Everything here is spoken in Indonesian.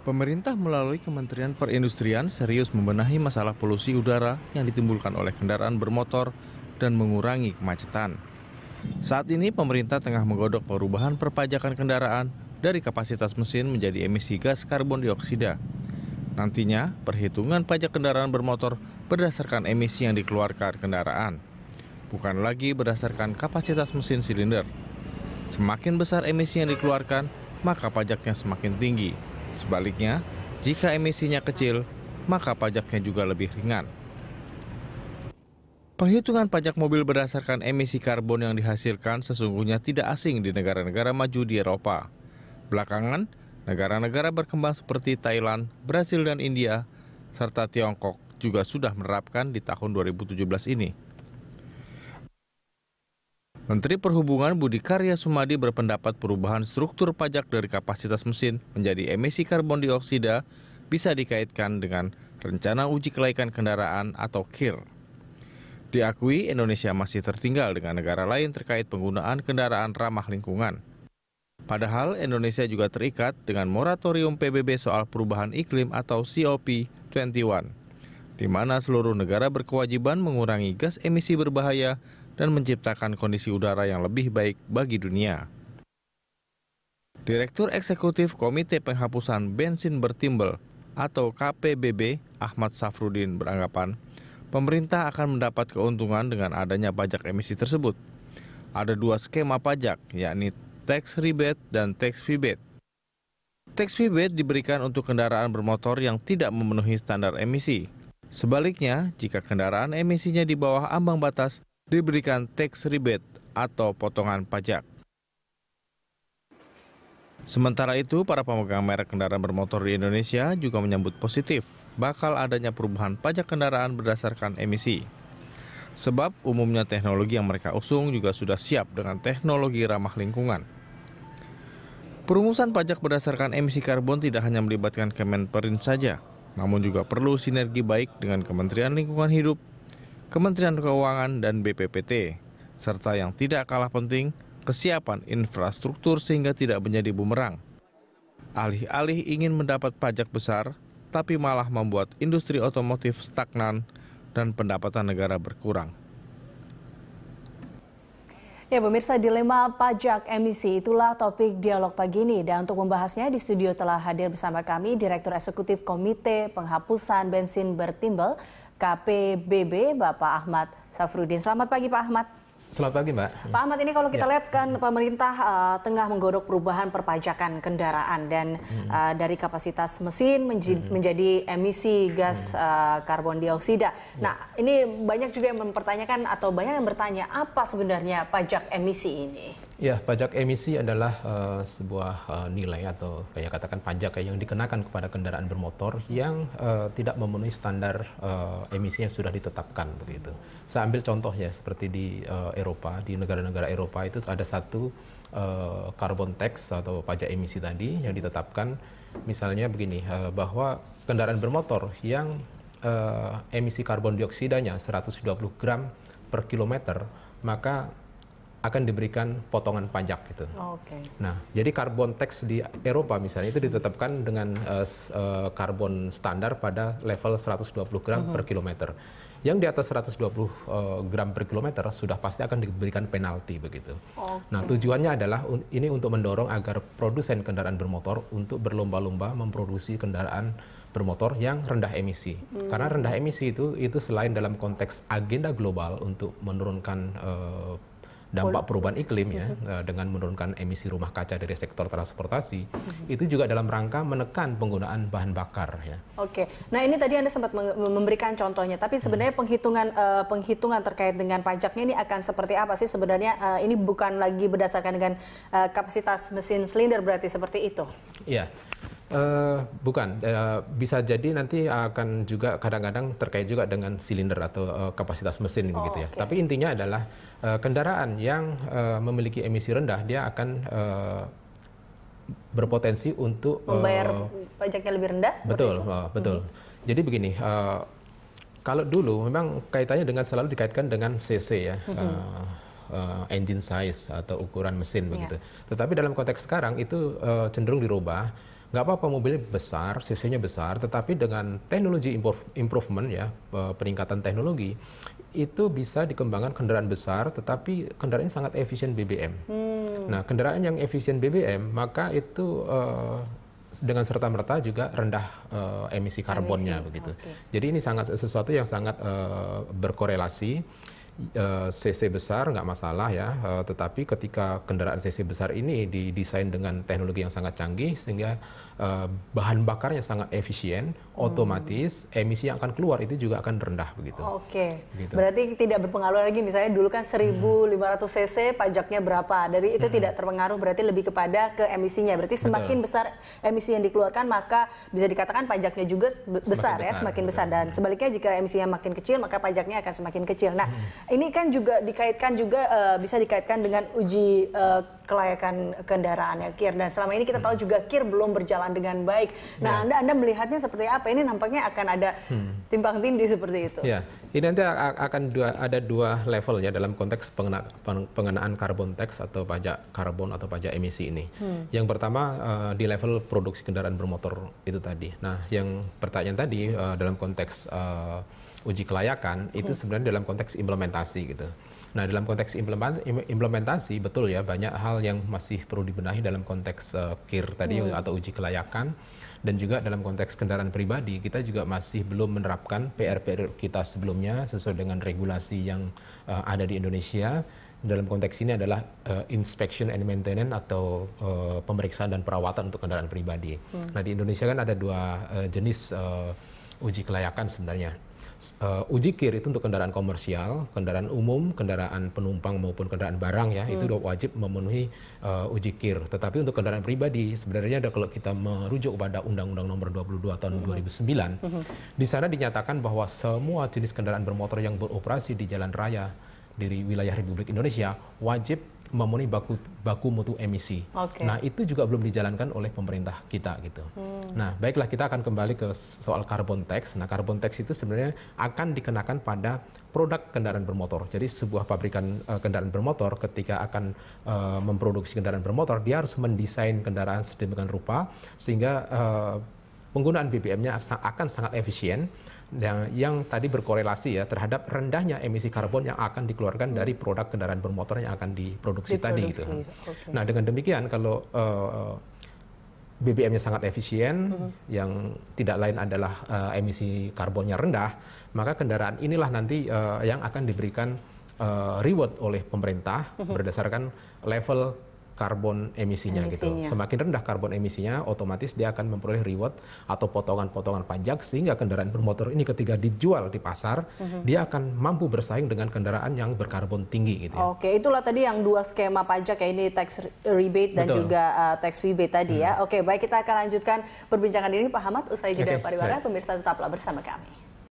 Pemerintah melalui Kementerian Perindustrian serius membenahi masalah polusi udara yang ditimbulkan oleh kendaraan bermotor dan mengurangi kemacetan. Saat ini pemerintah tengah menggodok perubahan perpajakan kendaraan dari kapasitas mesin menjadi emisi gas karbon dioksida. Nantinya, perhitungan pajak kendaraan bermotor berdasarkan emisi yang dikeluarkan kendaraan, bukan lagi berdasarkan kapasitas mesin silinder. Semakin besar emisi yang dikeluarkan, maka pajaknya semakin tinggi. Sebaliknya, jika emisinya kecil, maka pajaknya juga lebih ringan. Penghitungan pajak mobil berdasarkan emisi karbon yang dihasilkan sesungguhnya tidak asing di negara-negara maju di Eropa. Belakangan, negara-negara berkembang seperti Thailand, Brasil, dan India, serta Tiongkok juga sudah menerapkan di tahun 2017 ini. Menteri Perhubungan Budi Karya Sumadi berpendapat perubahan struktur pajak dari kapasitas mesin menjadi emisi karbon dioksida bisa dikaitkan dengan rencana uji kelaikan kendaraan atau KIR. Diakui Indonesia masih tertinggal dengan negara lain terkait penggunaan kendaraan ramah lingkungan. Padahal Indonesia juga terikat dengan moratorium PBB soal perubahan iklim atau COP21, di mana seluruh negara berkewajiban mengurangi gas emisi berbahaya dan menciptakan kondisi udara yang lebih baik bagi dunia. Direktur Eksekutif Komite Penghapusan Bensin Bertimbel atau KPBB Ahmad Safrudin beranggapan pemerintah akan mendapat keuntungan dengan adanya pajak emisi tersebut. Ada dua skema pajak, yakni tax rebate dan tax rebate. Tax rebate diberikan untuk kendaraan bermotor yang tidak memenuhi standar emisi. Sebaliknya, jika kendaraan emisinya di bawah ambang batas, diberikan tax rebate atau potongan pajak. Sementara itu, para pemegang merek kendaraan bermotor di Indonesia juga menyambut positif bakal adanya perubahan pajak kendaraan berdasarkan emisi. Sebab umumnya teknologi yang mereka usung juga sudah siap dengan teknologi ramah lingkungan. Perumusan pajak berdasarkan emisi karbon tidak hanya melibatkan Kemenperin saja, namun juga perlu sinergi baik dengan Kementerian Lingkungan Hidup, Kementerian Keuangan, dan BPPT, serta yang tidak kalah penting, kesiapan infrastruktur sehingga tidak menjadi bumerang. Alih-alih ingin mendapat pajak besar, tapi malah membuat industri otomotif stagnan dan pendapatan negara berkurang. Ya pemirsa, dilema pajak emisi itulah topik dialog pagi ini. Dan untuk membahasnya di studio telah hadir bersama kami Direktur Eksekutif Komite Penghapusan Bensin Bertimbel KPBB Bapak Ahmad Safrudin. Selamat pagi Pak Ahmad. Selamat pagi Mbak. Pak Ahmad, ini kalau kita lihat kan pemerintah tengah menggodok perubahan perpajakan kendaraan dan dari kapasitas mesin menjadi emisi gas karbon dioksida. Nah, ini banyak juga yang mempertanyakan atau banyak yang bertanya apa sebenarnya pajak emisi ini? Ya, pajak emisi adalah sebuah nilai atau kayak katakan pajak yang dikenakan kepada kendaraan bermotor yang tidak memenuhi standar emisi yang sudah ditetapkan begitu. Saya ambil contoh ya seperti di Eropa, di negara-negara Eropa itu ada satu carbon tax atau pajak emisi tadi yang ditetapkan, misalnya begini, bahwa kendaraan bermotor yang emisi karbon dioksidanya 120 gram per kilometer, maka akan diberikan potongan pajak gitu. Oke. Nah, jadi carbon tax di Eropa misalnya itu ditetapkan dengan karbon standar pada level 120 gram per kilometer. Yang di atas 120 gram per kilometer sudah pasti akan diberikan penalti begitu. Nah, tujuannya adalah ini untuk mendorong agar produsen kendaraan bermotor untuk berlomba-lomba memproduksi kendaraan bermotor yang rendah emisi. Karena rendah emisi itu selain dalam konteks agenda global untuk menurunkan dampak perubahan iklim ya, dengan menurunkan emisi rumah kaca dari sektor transportasi, itu juga dalam rangka menekan penggunaan bahan bakar ya. Oke, nah ini tadi Anda sempat memberikan contohnya, tapi sebenarnya penghitungan terkait dengan pajaknya ini akan seperti apa sih sebenarnya? Ini bukan lagi berdasarkan dengan kapasitas mesin silinder berarti seperti itu? Iya. Bukan, bisa jadi nanti akan juga kadang-kadang terkait juga dengan silinder atau kapasitas mesin begitu ya. Okay. Tapi intinya adalah kendaraan yang memiliki emisi rendah dia akan berpotensi untuk membayar pajaknya lebih rendah. Betul, betul. Jadi begini, kalau dulu memang kaitannya dengan selalu dikaitkan dengan CC ya. Engine size atau ukuran mesin begitu. Tetapi dalam konteks sekarang itu cenderung dirubah nggak apa-apa mobilnya besar, cc-nya besar, tetapi dengan teknologi improvement ya, peningkatan teknologi, itu bisa dikembangkan kendaraan besar, tetapi kendaraan ini sangat efisien BBM. Nah, kendaraan yang efisien BBM, maka itu dengan serta-merta juga rendah emisi karbonnya begitu. Jadi ini sesuatu yang sangat berkorelasi. CC besar nggak masalah ya, tetapi ketika kendaraan CC besar ini didesain dengan teknologi yang sangat canggih sehingga bahan bakarnya sangat efisien, otomatis emisi yang akan keluar itu juga akan rendah begitu. Oke, gitu. Berarti tidak berpengaruh lagi, misalnya dulu kan 1.500 cc pajaknya berapa, dari itu tidak terpengaruh, berarti lebih kepada ke emisinya. Berarti semakin besar emisi yang dikeluarkan maka bisa dikatakan pajaknya juga besar ya, semakin besar. Dan sebaliknya jika emisinya makin kecil maka pajaknya akan semakin kecil. Nah, ini kan juga dikaitkan juga bisa dikaitkan dengan uji kelayakan kendaraan ya, KIR. Dan selama ini kita tahu juga KIR belum berjalan dengan baik. Nah, Anda melihatnya seperti apa? Ini nampaknya akan ada timpang tindih seperti itu. Ya, ini nanti akan ada dua level ya dalam konteks pengenaan carbon tax atau pajak karbon atau pajak emisi ini. Yang pertama di level produksi kendaraan bermotor itu tadi. Nah, yang pertanyaan tadi dalam konteks uji kelayakan itu sebenarnya dalam konteks implementasi gitu. Nah, dalam konteks implementasi betul ya, banyak hal yang masih perlu dibenahi dalam konteks KIR tadi atau uji kelayakan, dan juga dalam konteks kendaraan pribadi kita juga masih belum menerapkan PR kita sebelumnya sesuai dengan regulasi yang ada di Indonesia. Dalam konteks ini adalah inspection and maintenance atau pemeriksaan dan perawatan untuk kendaraan pribadi. Nah, di Indonesia kan ada dua jenis uji kelayakan sebenarnya. Uji KIR itu untuk kendaraan komersial, kendaraan umum, kendaraan penumpang maupun kendaraan barang ya, itu wajib memenuhi uji KIR. Tetapi untuk kendaraan pribadi sebenarnya kalau kita merujuk pada Undang-Undang Nomor 22 Tahun 2009, di sana dinyatakan bahwa semua jenis kendaraan bermotor yang beroperasi di jalan raya di wilayah Republik Indonesia wajib memenuhi baku mutu emisi. Nah, itu juga belum dijalankan oleh pemerintah kita gitu. Nah, baiklah, kita akan kembali ke soal carbon tax. Nah, carbon tax itu sebenarnya akan dikenakan pada produk kendaraan bermotor. Jadi sebuah pabrikan kendaraan bermotor ketika akan memproduksi kendaraan bermotor, dia harus mendesain kendaraan sedemikian rupa sehingga penggunaan BBM-nya akan sangat efisien. Yang tadi berkorelasi ya terhadap rendahnya emisi karbon yang akan dikeluarkan dari produk kendaraan bermotor yang akan diproduksi tadi gitu. Nah, dengan demikian kalau BBM-nya sangat efisien, yang tidak lain adalah emisi karbonnya rendah, maka kendaraan inilah nanti yang akan diberikan reward oleh pemerintah berdasarkan level karbon emisinya gitu. Semakin rendah karbon emisinya, otomatis dia akan memperoleh reward atau potongan-potongan pajak sehingga kendaraan bermotor ini ketika dijual di pasar, dia akan mampu bersaing dengan kendaraan yang berkarbon tinggi gitu. Oke, itulah tadi yang dua skema pajak ya, ini tax rebate dan juga tax rebate tadi ya. Oke, baik, kita akan lanjutkan perbincangan ini Pak Hamad usai jeda pariwara. Pemirsa tetaplah bersama kami.